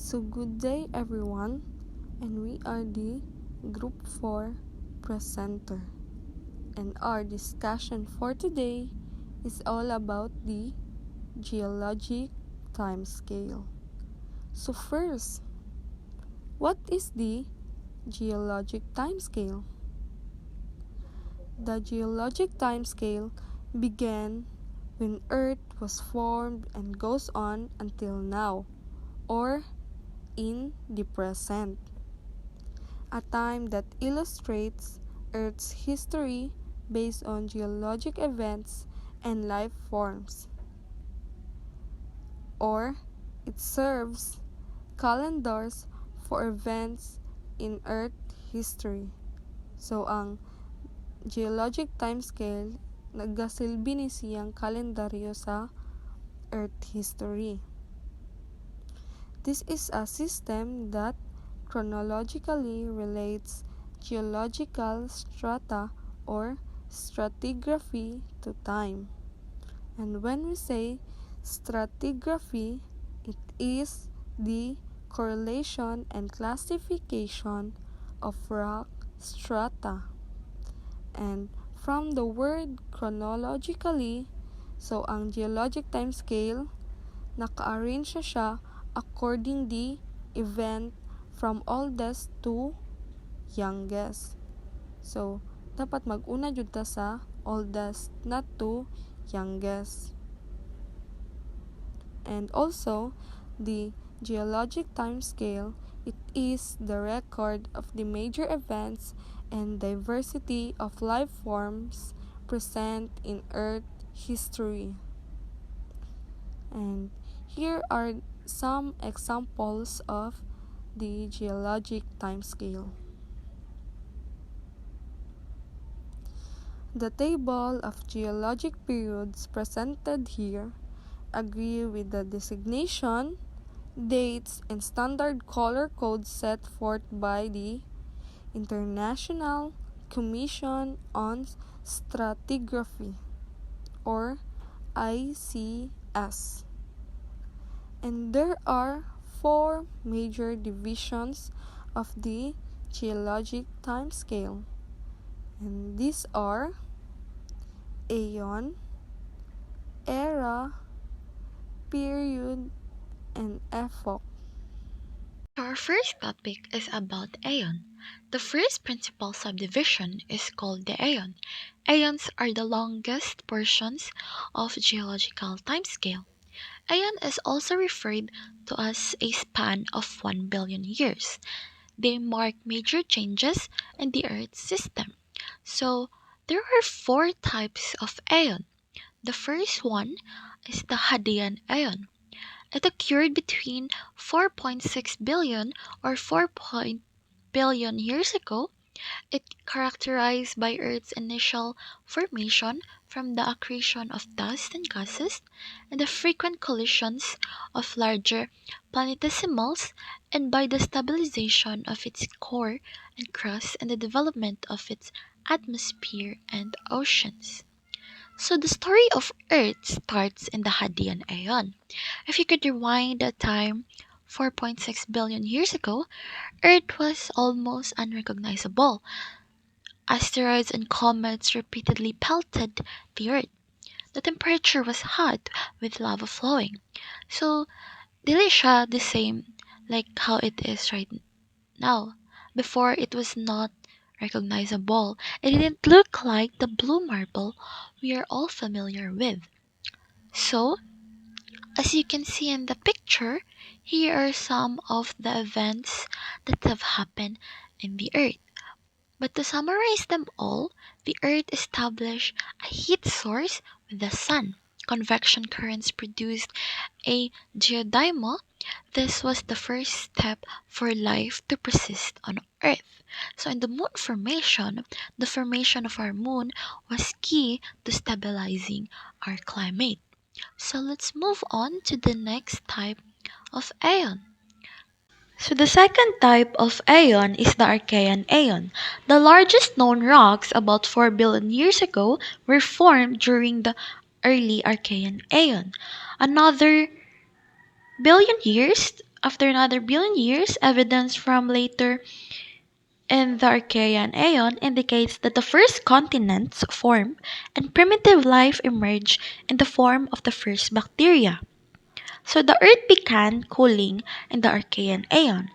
So good day everyone, and we are the Group 4 presenter. And our discussion for today is all about the geologic timescale. So first, what is the geologic timescale? The geologic timescale began when Earth was formed and goes on until now, or in the present. A time that illustrates Earth's history based on geologic events and life forms. Or it serves calendars for events in Earth history. So ang geologic timescale nagasilbi ni siyang kalendaryo sa Earth history. This is a system that chronologically relates geological strata or stratigraphy to time. And when we say stratigraphy, it is the correlation and classification of rock strata. And from the word chronologically, so ang geologic timescale, naka-arrange na siya according the event from oldest to youngest. So, dapat mag-una jud ta sa oldest, not to youngest. And also, the geologic timescale, it is the record of the major events and diversity of life forms present in Earth history. And here are some examples of the geologic timescale. The table of geologic periods presented here agree with the designation, dates, and standard color codes set forth by the International Commission on Stratigraphy, or ICS. And there are 4 major divisions of the geologic timescale. And these are aeon, era, period, and epoch. Our first topic is about aeon. The first principal subdivision is called the aeon. Aeons are the longest portions of geological timescale. Aeon is also referred to as a span of 1 billion years. They mark major changes in the Earth's system. So, there are 4 types of aeon. The first one is the Hadean aeon. It occurred between 4.6 billion or 4 billion years ago. It characterized by Earth's initial formation from the accretion of dust and gases and the frequent collisions of larger planetesimals, and by the stabilization of its core and crust and the development of its atmosphere and oceans. So the story of Earth starts in the Hadean Aeon. If you could rewind the time 4.6 billion years ago, Earth was almost unrecognizable. Asteroids and comets repeatedly pelted the Earth. The temperature was hot with lava flowing. So, dili siya the same like how it is right now. Before, it was not recognizable. It didn't look like the blue marble we are all familiar with. So, as you can see in the picture, here are some of the events that have happened in the Earth. But to summarize them all, the Earth established a heat source with the sun. Convection currents produced a geodynamo. This was the first step for life to persist on Earth. So in the moon formation, the formation of our moon was key to stabilizing our climate. So let's move on to the next type of aeon. So the second type of aeon is the Archean aeon. The largest known rocks about 4 billion years ago were formed during the early Archean aeon. Another billion years After another billion years, evidence from later in the Archean Aeon indicates that the first continents formed and primitive life emerged in the form of the first bacteria. So the Earth began cooling in the Archean Aeon,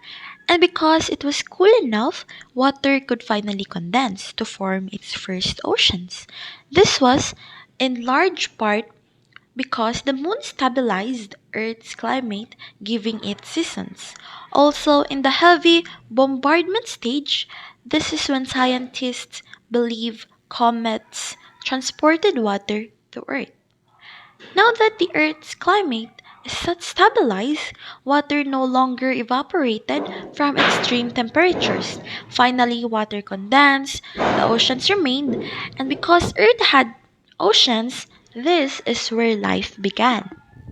and because it was cool enough, water could finally condense to form its first oceans. This was, in large part, because the moon stabilized Earth's climate, giving it seasons. Also, in the heavy bombardment stage, this is when scientists believe comets transported water to Earth. Now that the Earth's climate is stabilized, water no longer evaporated from extreme temperatures. Finally, water condensed, the oceans remained, and because Earth had oceans, this is where life began.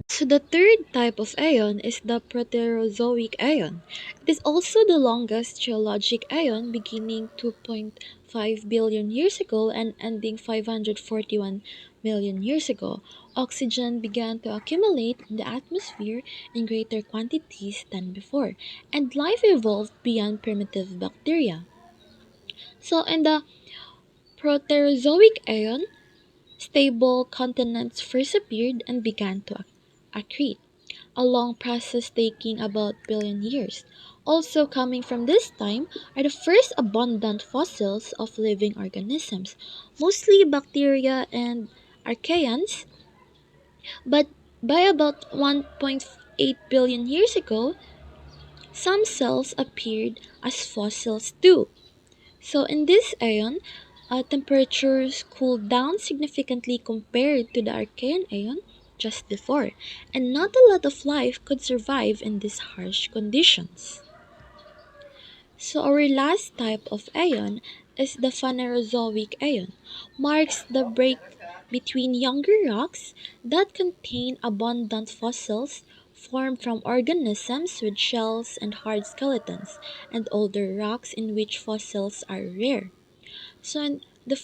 So the third type of aeon is the Proterozoic aeon. It is also the longest geologic aeon, beginning 2.5 billion years ago and ending 541 million years ago. Oxygen began to accumulate in the atmosphere in greater quantities than before, and life evolved beyond primitive bacteria. So in the Proterozoic aeon, stable continents first appeared and began to accrete, a long process taking about billion years. Also coming from this time are the first abundant fossils of living organisms, mostly bacteria and archaeans, but by about 1.8 billion years ago, some cells appeared as fossils too. So in this aeon, temperatures cooled down significantly compared to the Archean aeon just before, and not a lot of life could survive in these harsh conditions. So our last type of aeon is the Phanerozoic aeon, marks the break between younger rocks that contain abundant fossils formed from organisms with shells and hard skeletons, and older rocks in which fossils are rare. So in the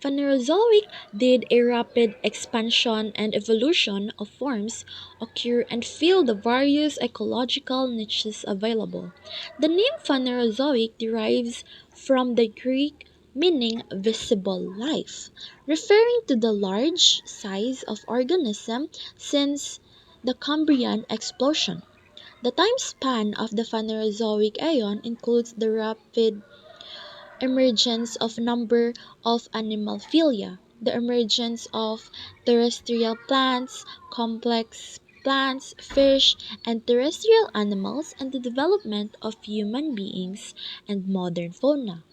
Phanerozoic did a rapid expansion and evolution of forms occur and fill the various ecological niches available. The name Phanerozoic derives from the Greek meaning visible life, referring to the large size of organism since the Cambrian explosion. The time span of the Phanerozoic aeon includes the rapid emergence of number of animalphilia, the emergence of terrestrial plants, complex plants, fish, and terrestrial animals, and the development of human beings and modern fauna.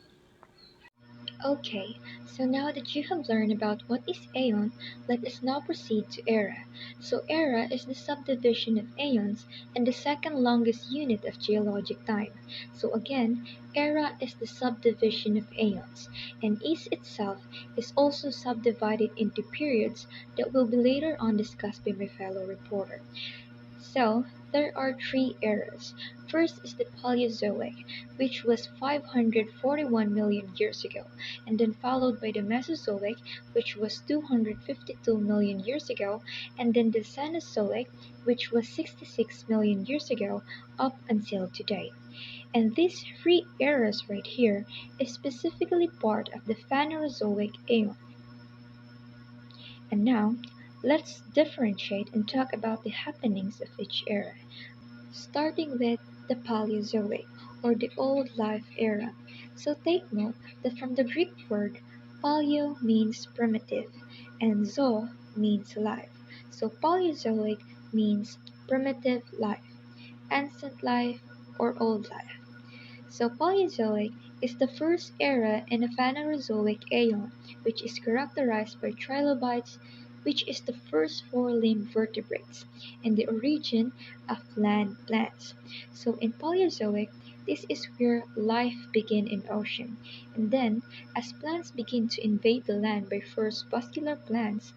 Okay, so now that you have learned about what is aeon, let us now proceed to era. So era is the subdivision of aeons and the second longest unit of geologic time. So again, era is the subdivision of aeons, and each itself is also subdivided into periods that will be later on discussed by my fellow reporter. So, there are three eras. First is the Paleozoic, which was 541 million years ago, and then followed by the Mesozoic, which was 252 million years ago, and then the Cenozoic, which was 66 million years ago, up until today. And these three eras right here is specifically part of the Phanerozoic aeon. And now, let's differentiate and talk about the happenings of each era. Starting with the Paleozoic, or the Old Life era. So take note that from the Greek word, paleo means primitive and zo means life. So Paleozoic means primitive life, ancient life, or old life. So Paleozoic is the first era in the Phanerozoic aeon, which is characterized by trilobites, which is the first four-limbed vertebrates, and the origin of land plants. So in Paleozoic, this is where life began in ocean, and then as plants begin to invade the land by first vascular plants,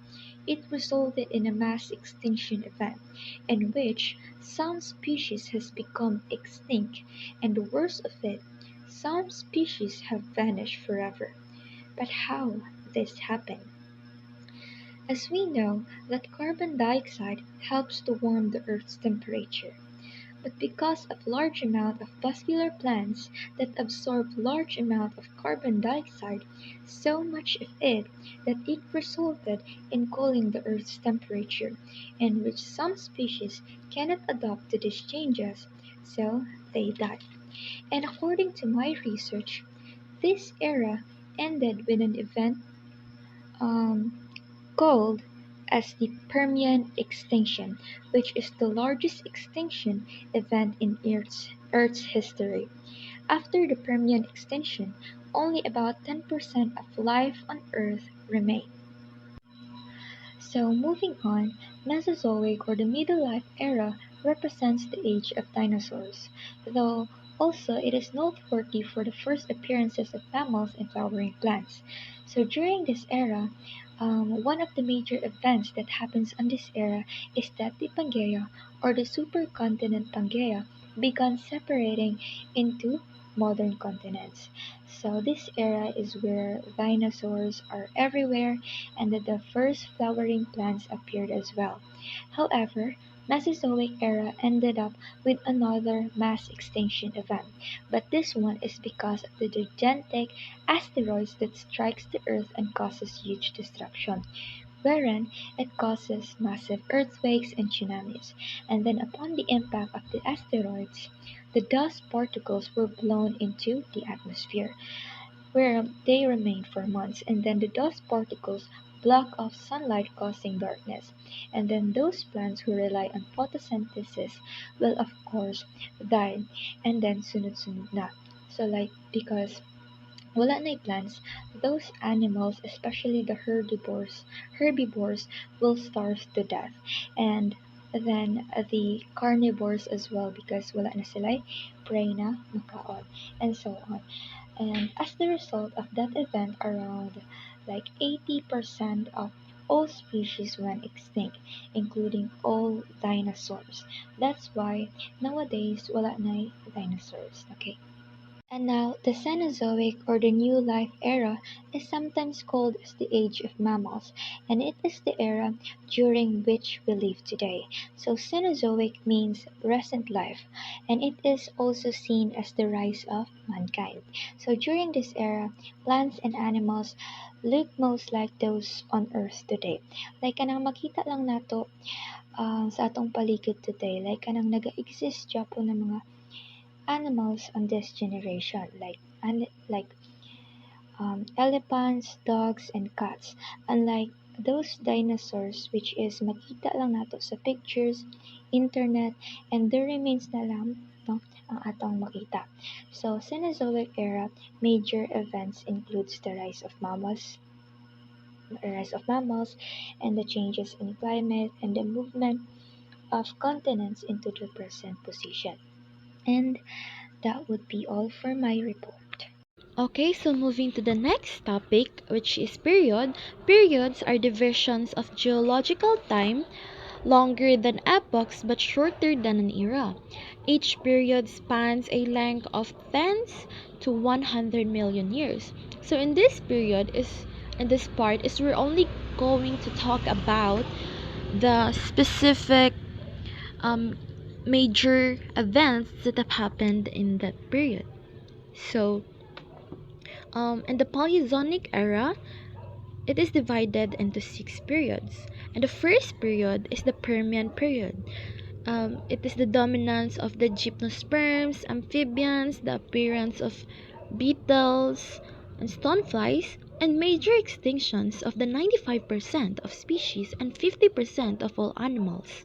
it resulted in a mass extinction event in which some species has become extinct, and the worst of it, some species have vanished forever. But how this happened? As we know that carbon dioxide helps to warm the Earth's temperature, but because of large amount of vascular plants that absorb large amount of carbon dioxide, so much of it that it resulted in cooling the Earth's temperature, and which some species cannot adapt to these changes, so they die. And according to my research, this era ended with an event um, called as the Permian extinction, which is the largest extinction event in Earth's history. After the Permian extinction, only about 10% of life on Earth remained. So moving on, Mesozoic or the Middle Life era represents the age of dinosaurs, though also it is noteworthy for the first appearances of mammals and flowering plants. So during this era, one of the major events that happens on this era is that the Pangaea or the supercontinent Pangaea began separating into modern continents. So this era is where dinosaurs are everywhere and that the first flowering plants appeared as well. However, Mesozoic era ended up with another mass extinction event, but this one is because of the gigantic asteroids that strikes the Earth and causes huge destruction, wherein it causes massive earthquakes and tsunamis. And then upon the impact of the asteroids, the dust particles were blown into the atmosphere where they remain for months, and then the dust particles block off sunlight causing darkness. And then those plants who rely on photosynthesis will of course die and then sunod-sunod na. So like because wala na'y plants, those animals, especially the herbivores will starve to death. And then the carnivores as well because wala na sila prey na makaon and so on. And as the result of that event, around like 80% of all species went extinct, including all dinosaurs. That's why nowadays wala na dinosaurs. Okay. And now, the Cenozoic or the New Life era is sometimes called as the Age of Mammals, and it is the era during which we live today. So, Cenozoic means recent life, and it is also seen as the rise of mankind. So, during this era, plants and animals look most like those on Earth today. Like kanang makita lang nato sa atong paligid today, like kanang naga-exist Japo ng mga animals on this generation like elephants, dogs, and cats. Unlike those dinosaurs which is makita lang nato sa pictures, internet, and the remains na lang no, ang atong makita. So, Cenozoic era major events includes the rise of mammals and the changes in climate and the movement of continents into their present position. And that would be all for my report. Okay, so moving to the next topic, which is period. Periods are divisions of geological time longer than epochs but shorter than an era. Each period spans a length of tens to 100 million years. So in this part is we're only going to talk about the specific um, major events that have happened in that period. So in the Paleozoic era, it is divided into six periods. And the first period is the Permian period. It is the dominance of the gymnosperms, amphibians, the appearance of beetles and stoneflies, and major extinctions of the 95% of species and 50% of all animals.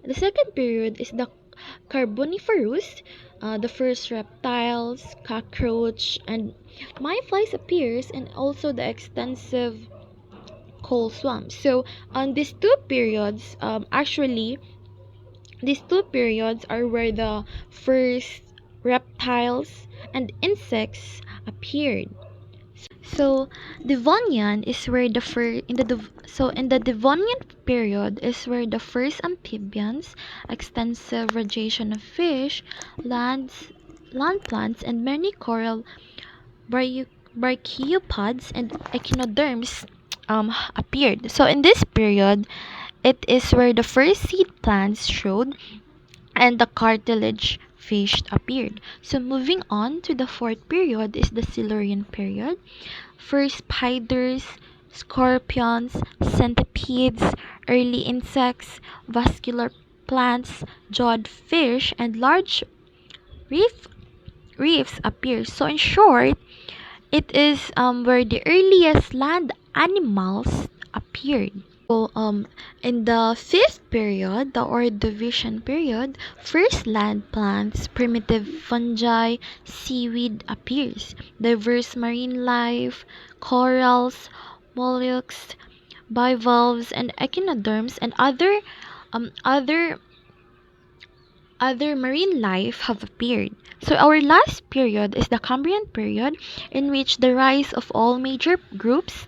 The second period is the Carboniferous. The first reptiles, cockroach, and mayflies appears, and also the extensive coal swamps. So on these two periods, actually, these two periods are where the first reptiles and insects appeared. So Devonian is where the first in the in the Devonian period is where the first amphibians, extensive radiation of fish, land plants, and many coral brachiopods and echinoderms appeared. So in this period, it is where the first seed plants showed and the cartilage fish appeared. So moving on to the fourth period is the Silurian period. First spiders, scorpions, centipedes, early insects, vascular plants, jawed fish, and large reef, reefs appear. So in short, it is where the earliest land animals appeared. So, in the fifth period, the Ordovician period, first land plants, primitive fungi, seaweed appears. Diverse marine life, corals, mollusks, bivalves, and echinoderms, and um, other other marine life have appeared. So our last period is the Cambrian period, in which the rise of all major groups.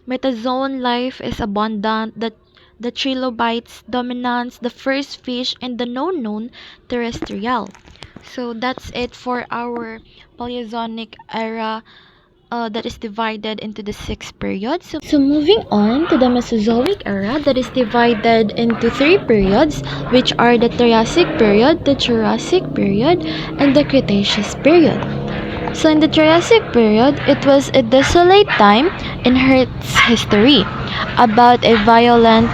Metazoan life is abundant, the trilobites dominance, the first fish, and the known terrestrial. So that's it for our Paleozoic era that is divided into the six periods. So moving on to the Mesozoic era that is divided into three periods, which are the Triassic period, the Jurassic period, and the Cretaceous period. So in the Triassic period, it was a desolate time in Earth's history, about a violent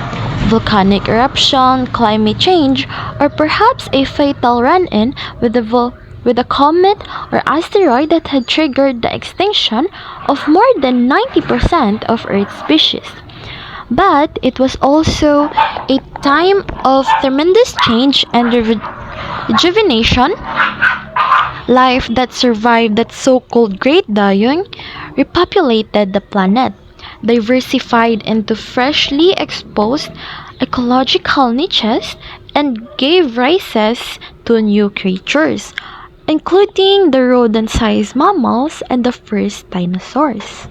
volcanic eruption, climate change, or perhaps a fatal run-in with a comet or asteroid that had triggered the extinction of more than 90% of Earth's species. But it was also a time of tremendous change and rejuvenation. Life that survived that so-called Great Dying repopulated the planet, diversified into freshly exposed ecological niches, and gave rise to new creatures, including the rodent-sized mammals and the first dinosaurs.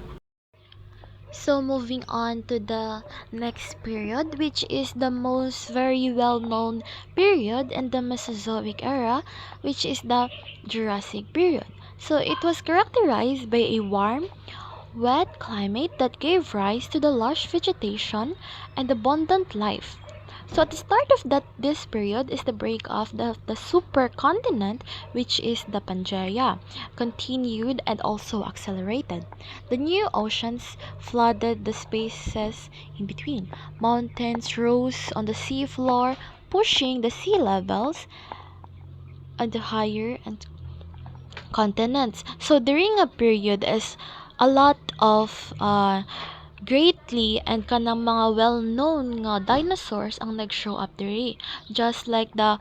So moving on to the next period, which is the most very well known period in the Mesozoic era, which is the Jurassic period. So it was characterized by a warm, wet climate that gave rise to the lush vegetation and abundant life. So at the start of this period is the break of the supercontinent, which is the Pangaea, continued and also accelerated. The new oceans flooded the spaces in between. Mountains rose on the sea floor, pushing the sea levels and higher and continents. So during a period is a lot of greatly and kanang mga well-known nga dinosaurs ang nag-show up diri. Just like the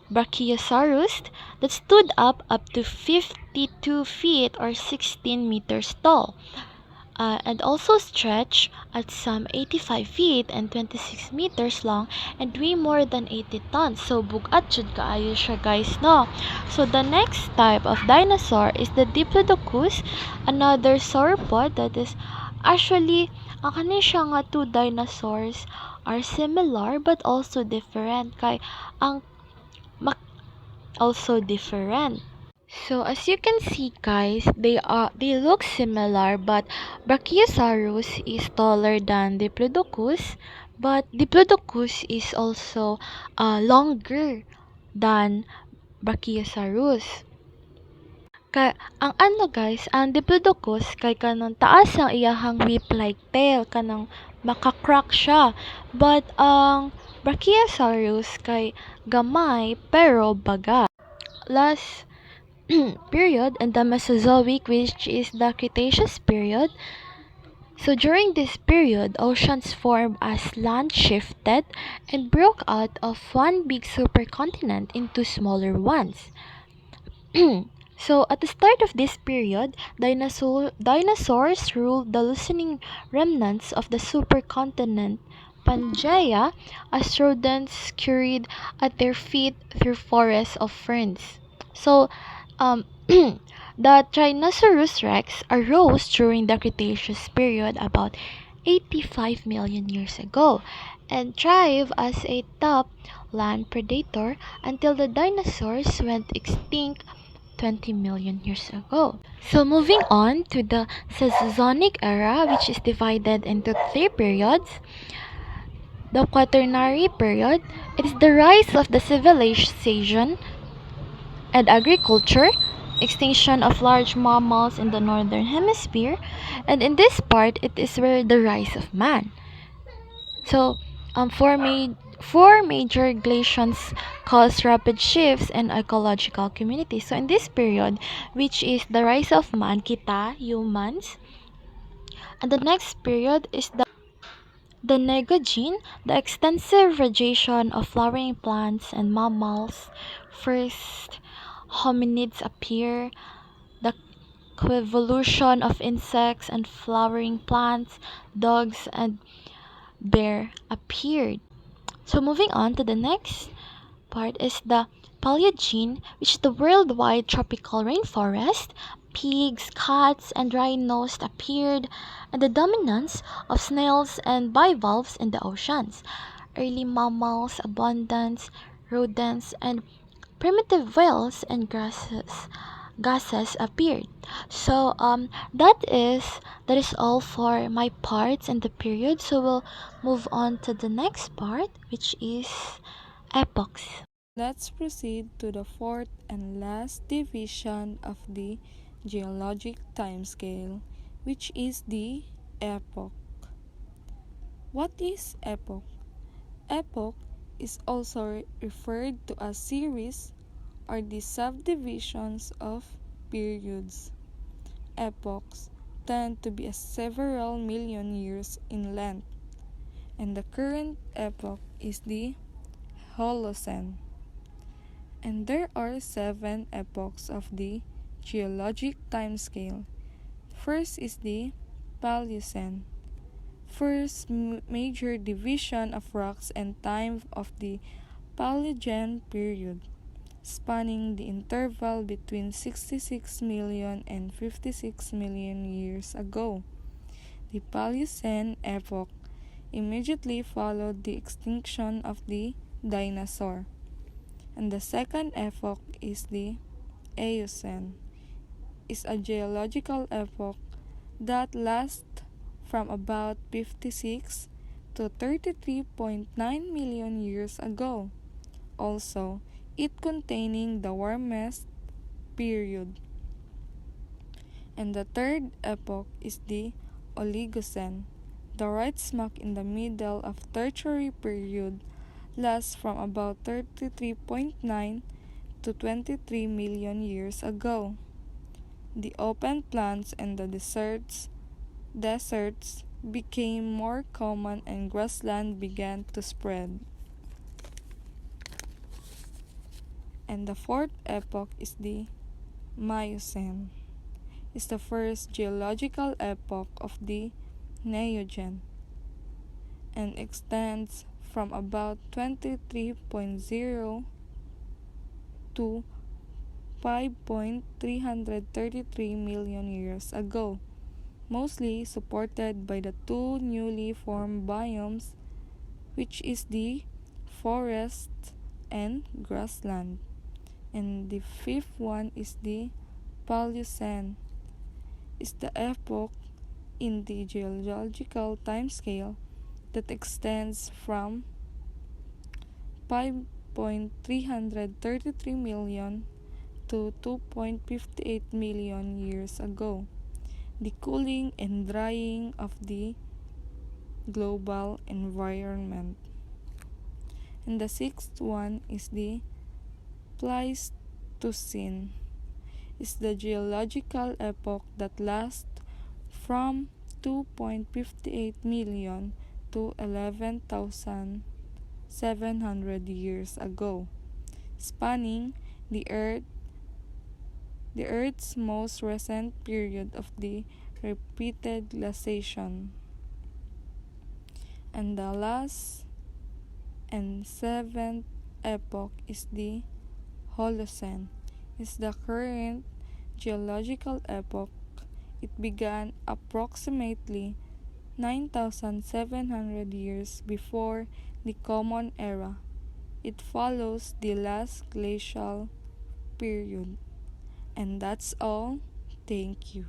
Brachiosaurus that stood up to 52 feet or 16 meters tall. And also stretch at some 85 feet and 26 meters long and weigh more than 80 tons. So bugat jud kaayo siya guys no. So the next type of dinosaur is the Diplodocus, another sauropod that is actually ang kani siya nga two dinosaurs are similar but also different kay ang also different. So as you can see guys, they look similar but Brachiosaurus is taller than Diplodocus, but Diplodocus is also longer than Brachiosaurus. Kay ang ano guys, ang Diplodocus kay kanang taas ang iyahang whip-like tail kanang makakrack siya. But ang Brachiosaurus kay gamay pero baga. Last period and the Mesozoic, which is the Cretaceous period. So during this period, oceans formed as land shifted and broke out of one big supercontinent into smaller ones. So at the start of this period, dinosaurs ruled the loosening remnants of the supercontinent Pangaea as rodents scurried at their feet through forests of ferns. So the Tyrannosaurus rex arose during the Cretaceous period about 85 million years ago and thrived as a top land predator until the dinosaurs went extinct 20 million years ago. So moving on to the Cenozoic era, which is divided into three periods. The Quaternary period, it is the rise of the civilization and agriculture, extinction of large mammals in the northern hemisphere, and in this part it is where the rise of man. So, four major glaciations cause rapid shifts in ecological communities. So, in this period, which is the rise of man, kita, humans, and the next period is the Neogene, the extensive radiation of flowering plants and mammals. First, hominids appear, the coevolution of insects and flowering plants, dogs and bear appeared. So moving on to the next part is the Paleogene, which is the worldwide tropical rainforest. Pigs, cats, and rhinos appeared, and the dominance of snails and bivalves in the oceans. Early mammals, abundance, rodents, and primitive whales and gases appeared. So that is all for my parts in the period. So we'll move on to the next part, which is epochs. Let's proceed to the fourth and last division of the geologic timescale, which is the epoch. What is epoch? Epoch is also referred to as series or the subdivisions of periods. Epochs tend to be several million years in length, and the current epoch is the Holocene. And there are 7 epochs of the geologic timescale. First is the Paleocene, first major division of rocks and time of the Paleogene period, spanning the interval between 66 million and 56 million years ago. The Paleocene epoch immediately followed the extinction of the dinosaur. And the second epoch is the Eocene, is a geological epoch that lasts from about 56 to 33.9 million years ago. Also, it containing the warmest period. And the third epoch is the Oligocene, the right smack in the middle of Tertiary period, lasts from about 33.9 to 23 million years ago. The open plants and the deserts became more common and grassland began to spread. And the fourth epoch is the Miocene. It's the first geological epoch of the Neogen and extends from about 23.0 to 5.333 million years ago, mostly supported by the two newly formed biomes, which is the forest and grassland. And the fifth one is the Paleocene. It's the epoch in the geological timescale that extends from 5.333 million to 2.58 million years ago. The cooling and drying of the global environment. And the sixth one is the Pleistocene. It's the geological epoch that lasts from 2.58 million to 11,700 years ago, spanning the Earth's most recent period of the repeated glaciation. And the last and seventh epoch is the Holocene. It's the current geological epoch. It began approximately 9,700 years before the Common Era. It follows the last glacial period. And that's all. Thank you.